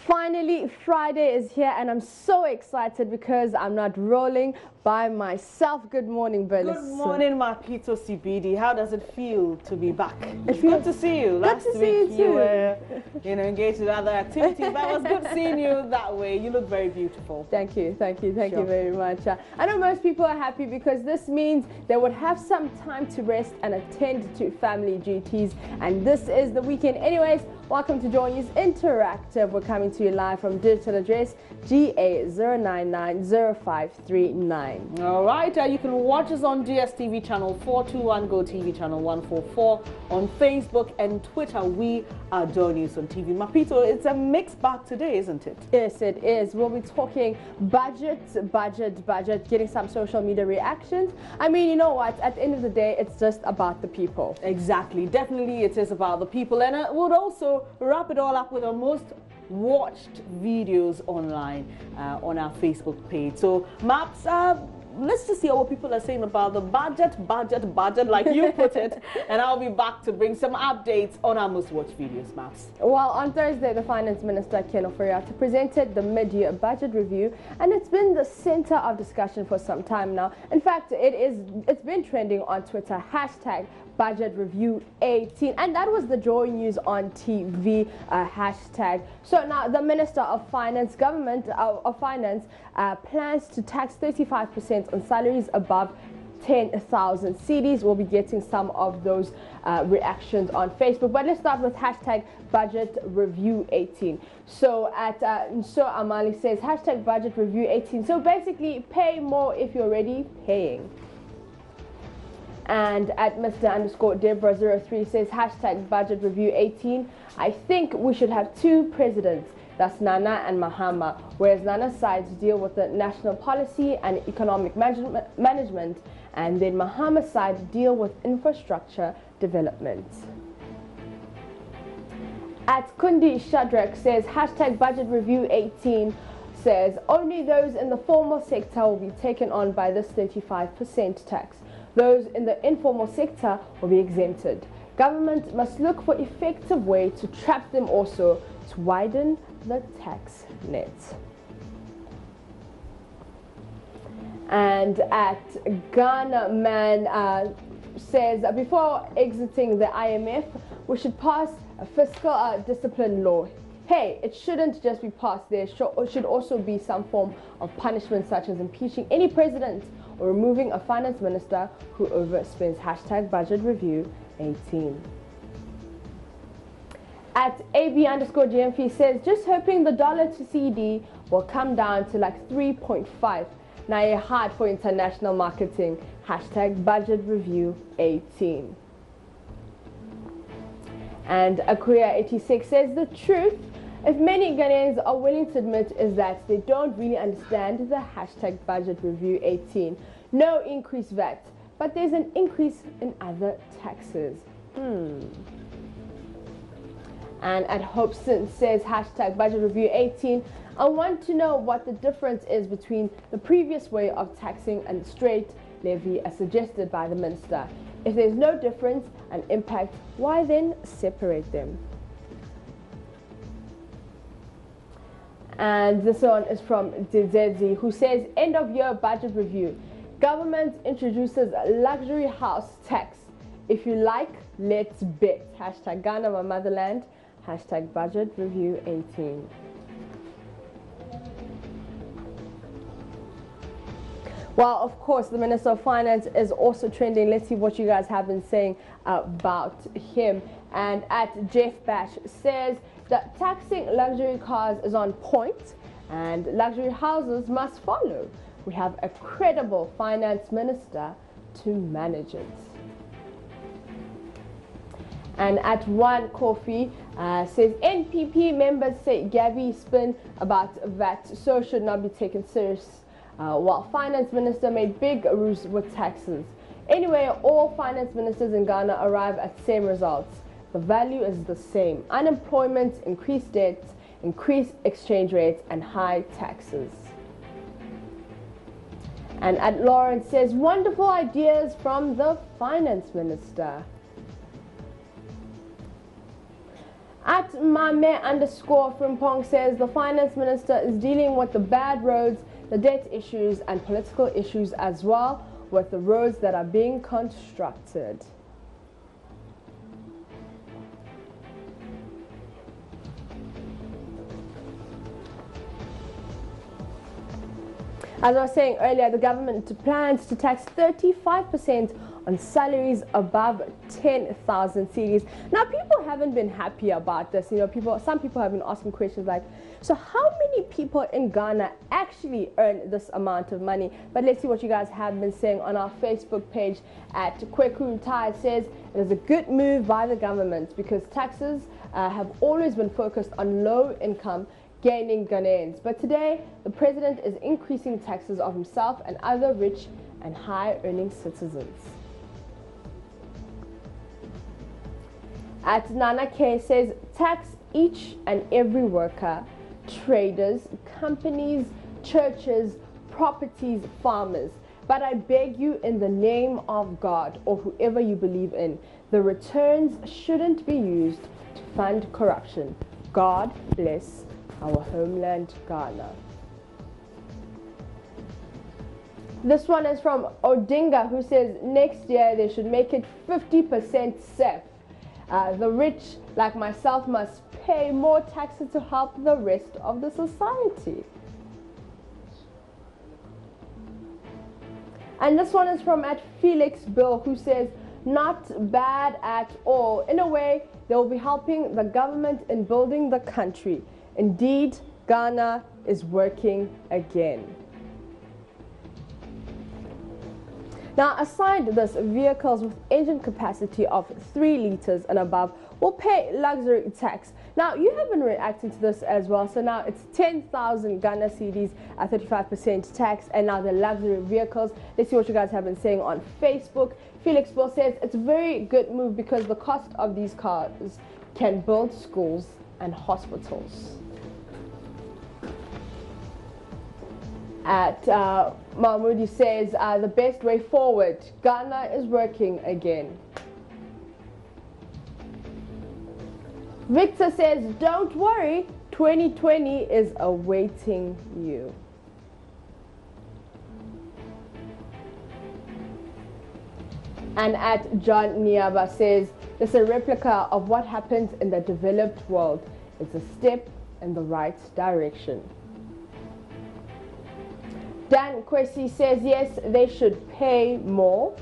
Finally, Friday is here and I'm so excited because I'm not rolling by myself. Good morning, Bernice. Good morning, Mapito CBD. How does it feel to be back? It's good to see you. Last week you were engaged in other activities, but it was good seeing you that way. You look very beautiful. Thank you very much. I know most people are happy because this means they would have some time to rest and attend to family duties, and this is the weekend. Anyways, welcome to JoyNews Interactive. We're coming to you live from digital address GA0990539. All right, you can watch us on DSTV channel 421, Go TV channel 144, on Facebook and Twitter. We are JoyNews on TV. Mapito, it's a mixed bag today, isn't it? Yes, it is. We'll be talking budget, getting some social media reactions. I mean, you know what? At the end of the day, it's just about the people. Exactly. Definitely it is about the people. And we'll also wrap it all up with our most watched videos online on our Facebook page. So Maps, let's just see what people are saying about the budget, like you put it, and I'll be back to bring some updates on our most watched videos, Maps. Well, on Thursday, the Finance Minister, Ken Oforiatta, presented the mid-year budget review, and it's been the center of discussion for some time now. In fact, it's been trending on Twitter, hashtag Budget Review 18, and that was the JoyNews on TV hashtag. So now the Minister of Finance, plans to tax 35% on salaries above 10,000. CDs will be getting some of those reactions on Facebook. But let's start with hashtag Budget Review 18. So Amali says hashtag Budget Review 18. So basically, pay more if you're already paying. And at Mr_Deborah03 says hashtag Budget Review 18. I think we should have two presidents. That's Nana and Mahama, whereas Nana's sides deal with the national policy and economic management, and then Mahama's side deal with infrastructure development. At Kundi Shadrach says hashtag Budget Review 18 says only those in the formal sector will be taken on by this 35% tax. Those in the informal sector will be exempted. Government must look for effective way to trap them also to widen the tax net. And at Ghana Man says before exiting the IMF, we should pass a fiscal discipline law. Hey, it shouldn't just be passed. There should also be some form of punishment, such as impeaching any president or removing a finance minister who overspends. Hashtag Budget Review 18. At AB_GMP says, just hoping the dollar to CD will come down to like 3.5. Now hard for international marketing. Hashtag Budget Review 18. And Akuya86 says, the truth, if many Ghanaians are willing to admit, is that they don't really understand the hashtag Budget Review 18. No increased VAT, but there's an increase in other taxes. And at Hopeson says hashtag Budget Review 18. I want to know what the difference is between the previous way of taxing and straight levy as suggested by the minister. If there's no difference and impact, why then separate them? And this one is from Dzedzi, who says end of year budget review. Government introduces a luxury house tax. If you like, let's bet. Hashtag Ghana, my motherland. Hashtag Budget Review 18. Well, of course, the Minister of Finance is also trending. Let's see what you guys have been saying about him. And at Jeff Bash says that taxing luxury cars is on point and luxury houses must follow. We have a credible finance minister to manage it. And at One Coffee says NPP members say Gabby spin about VAT so should not be taken serious, while finance minister made big ruse with taxes. Anyway, all finance ministers in Ghana arrive at same results. The value is the same. Unemployment, increased debts, increased exchange rates, and high taxes. And at Lawrence says wonderful ideas from the finance minister. At Mame_Frimpong says the finance minister is dealing with the bad roads, the debt issues and political issues as well with the roads that are being constructed. As I was saying earlier, the government plans to tax 35% on salaries above 10,000 cedis. Now, people haven't been happy about this. You know, some people have been asking questions like, so how many people in Ghana actually earn this amount of money? But let's see what you guys have been saying on our Facebook page at Kweku Tai. It says it is a good move by the government because taxes have always been focused on low income gaining Ghanaians. But today, the president is increasing taxes of himself and other rich and high-earning citizens. At Nana K says, tax each and every worker, traders, companies, churches, properties, farmers. But I beg you in the name of God or whoever you believe in, the returns shouldn't be used to fund corruption. God bless our homeland, Ghana. This one is from Odinga, who says next year they should make it 50% safe. The rich, like myself, must pay more taxes to help the rest of the society. And this one is from at Felix Bill, who says not bad at all. In a way, they will be helping the government in building the country. Indeed, Ghana is working again. Now, aside this, vehicles with engine capacity of 3 liters and above will pay luxury tax. Now, you have been reacting to this as well. So now it's 10,000 Ghana cedis at 35% tax, and now the luxury vehicles. Let's see what you guys have been saying on Facebook. Felix Bill says it's a very good move because the cost of these cars can build schools and hospitals. At Mahmoudi says the best way forward, Ghana is working again. Victor says don't worry, 2020 is awaiting you. And at John Niaba says this is a replica of what happens in the developed world. It's a step in the right direction. Dan Kwesi says yes, they should pay more.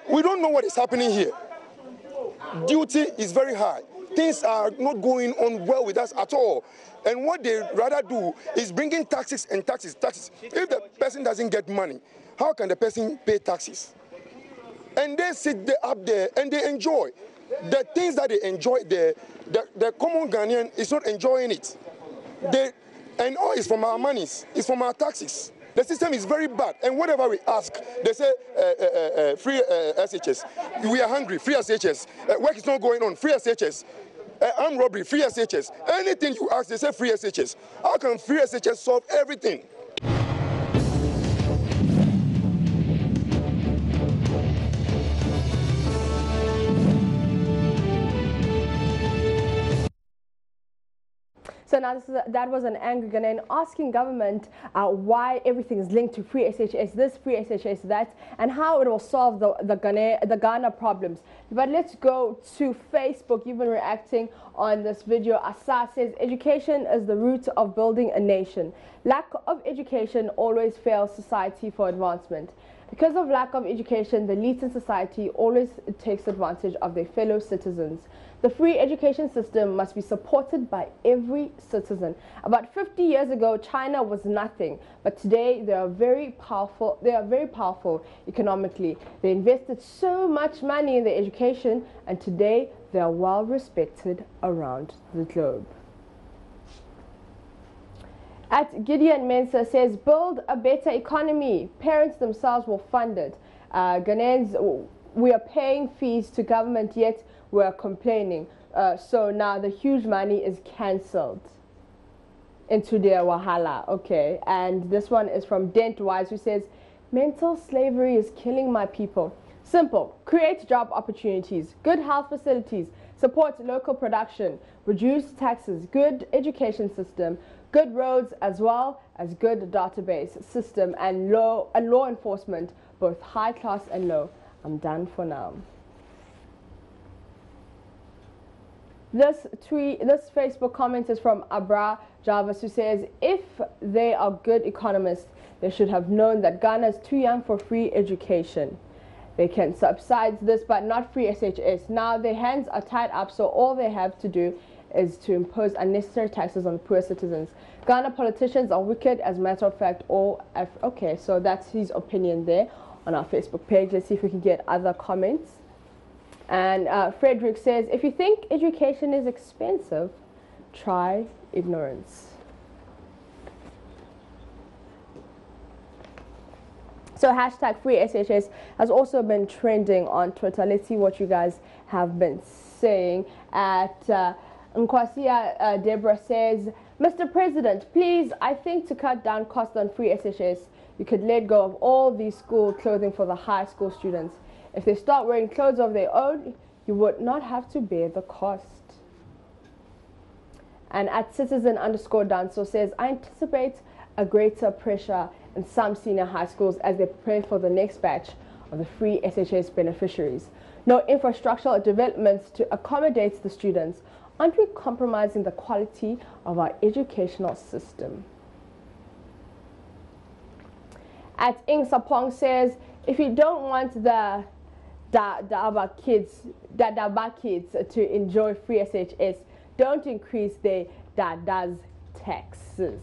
We don't know what is happening here. Duty is very high. Things are not going on well with us at all. And what they rather do is bring in taxes and taxes. If the person doesn't get money, how can the person pay taxes? And they sit up there and they enjoy. The things that they enjoy, the common Ghanaian is not enjoying it. And all is from our monies, it's from our taxes. The system is very bad, and whatever we ask, they say free SHS. We are hungry, free SHS. Work is not going on, free SHS. Armed robbery, free SHS. Anything you ask, they say free SHS. How can free SHS solve everything? So now that was an angry Ghanaian asking government why everything is linked to free SHS, this free SHS, that, and how it will solve the Ghana problems. But let's go to Facebook. You've been reacting on this video. Asa says, education is the root of building a nation. Lack of education always fails society for advancement. Because of lack of education, the elite in society always takes advantage of their fellow citizens. The free education system must be supported by every citizen. About 50 years ago, China was nothing, but today they are very powerful. They are very powerful economically. They invested so much money in their education, and today they are well respected around the globe. At Gideon Mensah says, build a better economy. Parents themselves will fund it. Ghanaians, we are paying fees to government, yet we are complaining. so now the huge money is cancelled into their wahala. Okay, and this one is from Dent Wise, who says, mental slavery is killing my people. Simple. Create job opportunities, good health facilities, support local production, reduce taxes, good education system, good roads, as well as good database system and law enforcement, both high class and low. I'm done for now. This Facebook comment is from Abra Jarvis, who says, if they are good economists, they should have known that Ghana is too young for free education. They can subsidize this, but not free SHS. Now their hands are tied up, so all they have to do is to impose unnecessary taxes on poor citizens. Ghana politicians are wicked, as a matter of fact. Okay, so that's his opinion there on our Facebook page. Let's see if we can get other comments. And Frederick says, if you think education is expensive, try ignorance. So hashtag free SHS has also been trending on Twitter. Let's see what you guys have been saying. At Nkwasia Deborah says, Mr. President, please, I think to cut down costs on free SHS, you could let go of all these school clothing for the high school students. If they start wearing clothes of their own, you would not have to bear the cost. And at citizen_danso says, I anticipate a greater pressure in some senior high schools as they prepare for the next batch of the free SHS beneficiaries. No infrastructural developments to accommodate the students. Aren't we compromising the quality of our educational system? At Ing Sapong says, if you don't want the Daba kids to enjoy free SHS, don't increase the Dada's taxes.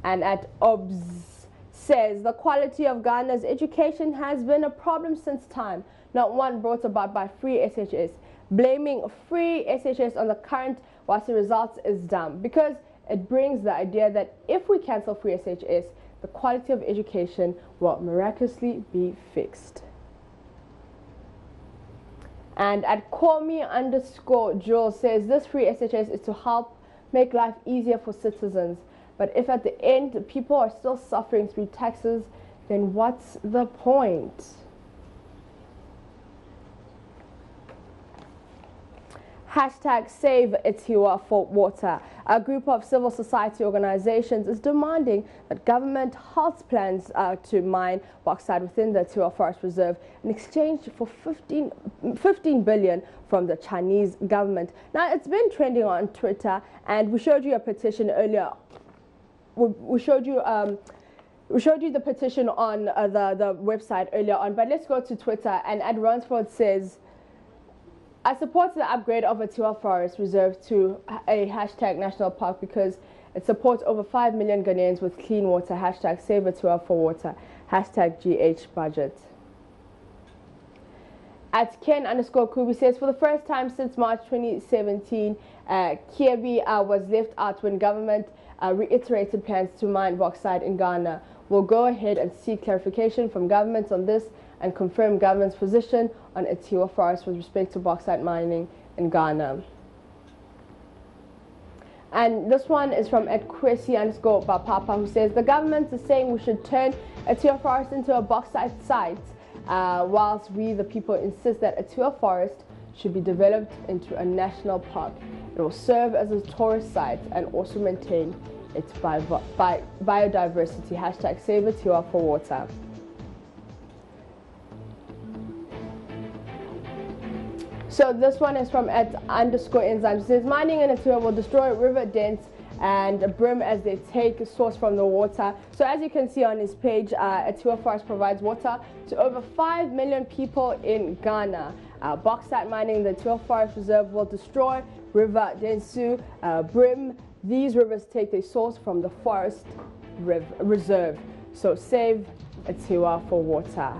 And at OBS says, the quality of Ghana's education has been a problem since time, not one brought about by free SHS. Blaming free SHS on the current WASI results is dumb, because it brings the idea that if we cancel free SHS, the quality of education will miraculously be fixed. And at callme_Joel says, this free SHS is to help make life easier for citizens. But if at the end people are still suffering through taxes, then what's the point? Hashtag Save Atewa for Water. A group of civil society organizations is demanding that government halts plans to mine bauxite within the Atewa Forest Reserve in exchange for 15 billion from the Chinese government. Now, it's been trending on Twitter, and we showed you a petition earlier. We showed you the petition on the website earlier on, but let's go to Twitter. And Ed Ransford says, I support the upgrade of Atewa Forest Reserve to a hashtag national park because it supports over 5 million Ghanaians with clean water. Hashtag Save Atewa for Water. Hashtag GH budget. At Ken_Kubi says, for the first time since March 2017, Kiebi was left out when government reiterated plans to mine bauxite in Ghana. We'll go ahead and seek clarification from governments on this and confirm government's position on Atewa Forest with respect to bauxite mining in Ghana. And this one is from @Kwesi_Bapapa, who says, the government is saying we should turn Atewa Forest into a bauxite site, whilst we, the people, insist that Atewa Forest should be developed into a national park. It will serve as a tourist site and also maintain its biodiversity. Hashtag Save Atewa for Water. So this one is from @_enzyme. It says, mining in Atewa will destroy river dents and brim as they take source from the water. So as you can see on his page, Atewa Forest provides water to over 5 million people in Ghana. Bauxite mining in the Atewa Forest Reserve will destroy river Densu, brim. These rivers take their source from the forest reserve. So save Atewa for water.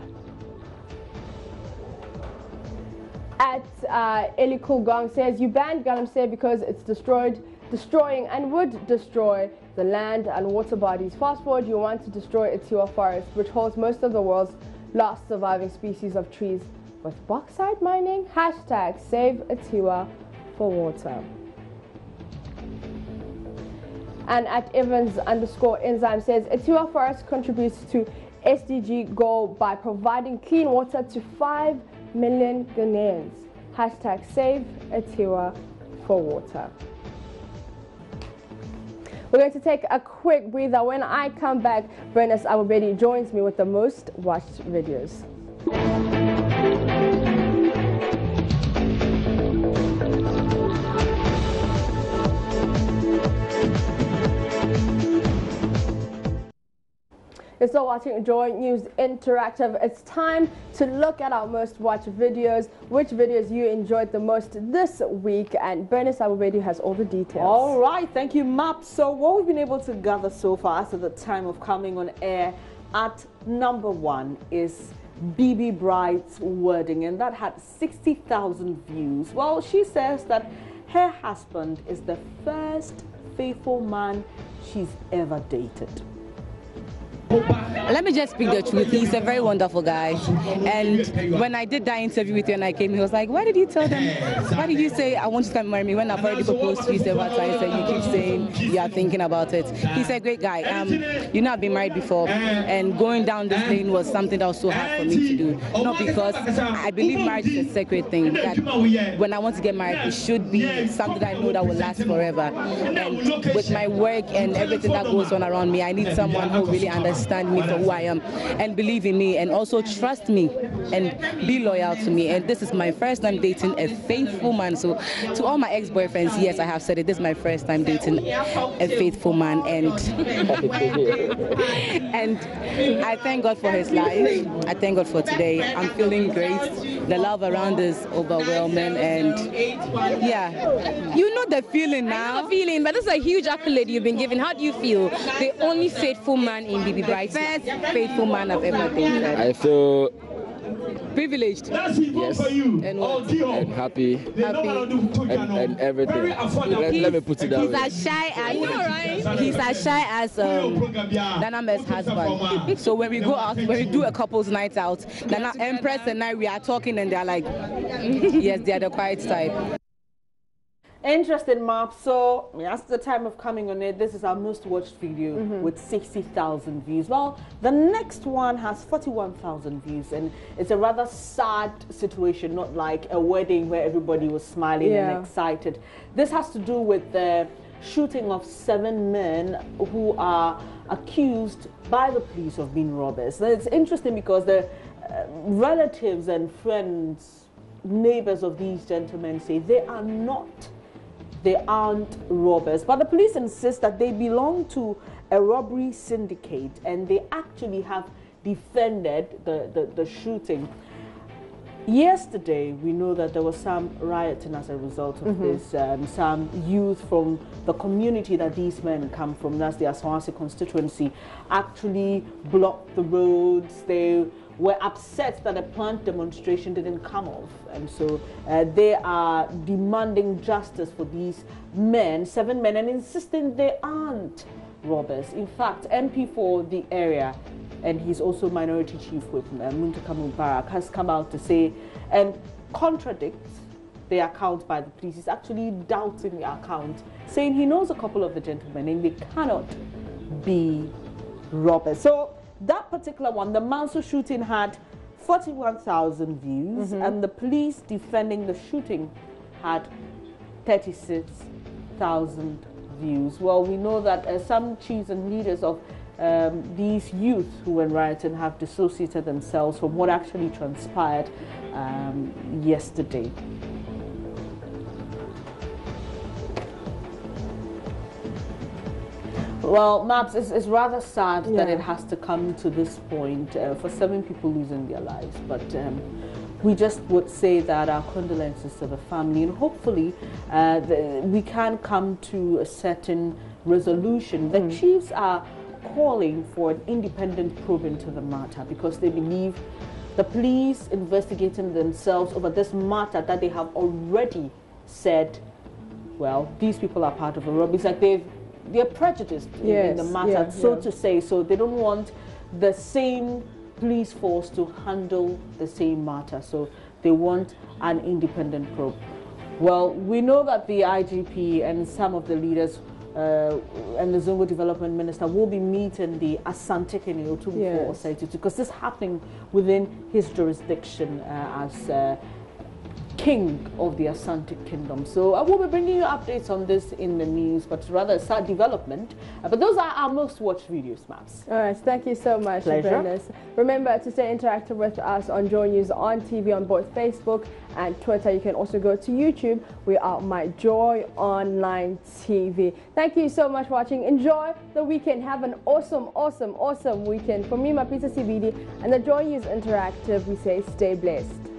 Eli Kulgong says, you banned Galamsey because it's destroying and would destroy the land and water bodies. Fast forward, you want to destroy Atewa Forest, which holds most of the world's last surviving species of trees. with bauxite mining. Hashtag save Atewa for water. And at Evans_enzyme says Atewa Forest contributes to SDG goal by providing clean water to 5 million Ghanaians. Hashtag save Atewa for water. We're going to take a quick breather. When I come back, Bernice Awubedi joins me with the most watched videos. You're still watching Joy News Interactive. It's time to look at our most watched videos, which videos you enjoyed the most this week, and Bernice Awubedi has all the details. All right, thank you, Map. So what we've been able to gather so far as of the time of coming on air, at #1 is Bibi Bride's wedding, and that had 60,000 views. Well, she says that her husband is the first faithful man she's ever dated. Let me just speak the truth. He's a very wonderful guy. And when I did that interview with you and I came, he was like, why did you tell them? Why did you say, I want you to come marry me when I've already proposed to you several times and you keep saying you are thinking about it? He's a great guy. You know, I've been married before, and going down this lane was something that was so hard for me to do. Not because I believe marriage is a sacred thing, that when I want to get married, it should be something that I know that will last forever. And with my work and everything that goes on around me, I need someone who really understands me for who I am and believe in me and also trust me and be loyal to me. And this is my first time dating a faithful man. So to all my ex-boyfriends, yes, I have said it, this is my first time dating a faithful man, and and I thank God for his life. I thank God for today. I'm feeling great. The love around is overwhelming, and yeah, you know the feeling now. I know the feeling, but this is a huge accolade you've been given. How do you feel? The only faithful man in Bibi Bride's life. First faithful man I've ever dated. I feel Privileged. yes, And what? and happy, and everything. Let me put it that He's way. as shy as right? he's as shy as Nana's husband. So when we go out, when we do a couple's night out, Nana Empress and I, we are talking and they're like, yes, they are the quiet type. Interesting, Map. So as the time of coming on it, this is our most watched video with 60,000 views. Well, the next one has 41,000 views, and it's a rather sad situation, not like a wedding where everybody was smiling and excited. This has to do with the shooting of 7 men who are accused by the police of being robbers. Now, it's interesting because the relatives and friends, neighbors of these gentlemen say they aren't robbers, but the police insist that they belong to a robbery syndicate, and they actually have defended the shooting. Yesterday, we know that there was some rioting as a result of this. Some youth from the community that these men come from, that's the Asawase constituency, actually blocked the roads. They were upset that a planned demonstration didn't come off, and so they are demanding justice for these men, 7 men, and insisting they aren't robbers. In fact, MP for the area, and he's also Minority Chief Whip, Muntaka Mubarak, has come out to say and contradict the account by the police. He's actually doubting the account, saying he knows a couple of the gentlemen and they cannot be robbers. So that particular one, the Manso shooting, had 41,000 views, and the police defending the shooting had 36,000 views. Well, we know that some chiefs and leaders of these youth who were rioting have dissociated themselves from what actually transpired yesterday. Well, Maps, it's rather sad that it has to come to this point for 7 people losing their lives. But we just would say that our condolences to the family, and hopefully we can come to a certain resolution. The chiefs are calling for an independent probe into the matter because they believe the police investigating themselves over this matter that they have already said, well, these people are part of a robbery. It's like they're prejudiced in the matter, so to say, so they don't want the same police force to handle the same matter. So They want an independent probe. Well, we know that the IGP and some of the leaders and the Zongo Development Minister will be meeting the Asante Kenyo because this is happening within his jurisdiction as king of the Asante Kingdom. So I will be bringing you updates on this in the news, but rather a sad development. But those are our most watched videos, Maps. All right, thank you so much, Pleasure. Brenda's. Remember to stay interactive with us on JoyNews on TV on both Facebook and Twitter. You can also go to YouTube. We are My Joy Online TV. Thank you so much for watching. Enjoy the weekend. Have an awesome weekend. For me, my Peter CBD and the JoyNews Interactive, we say stay blessed.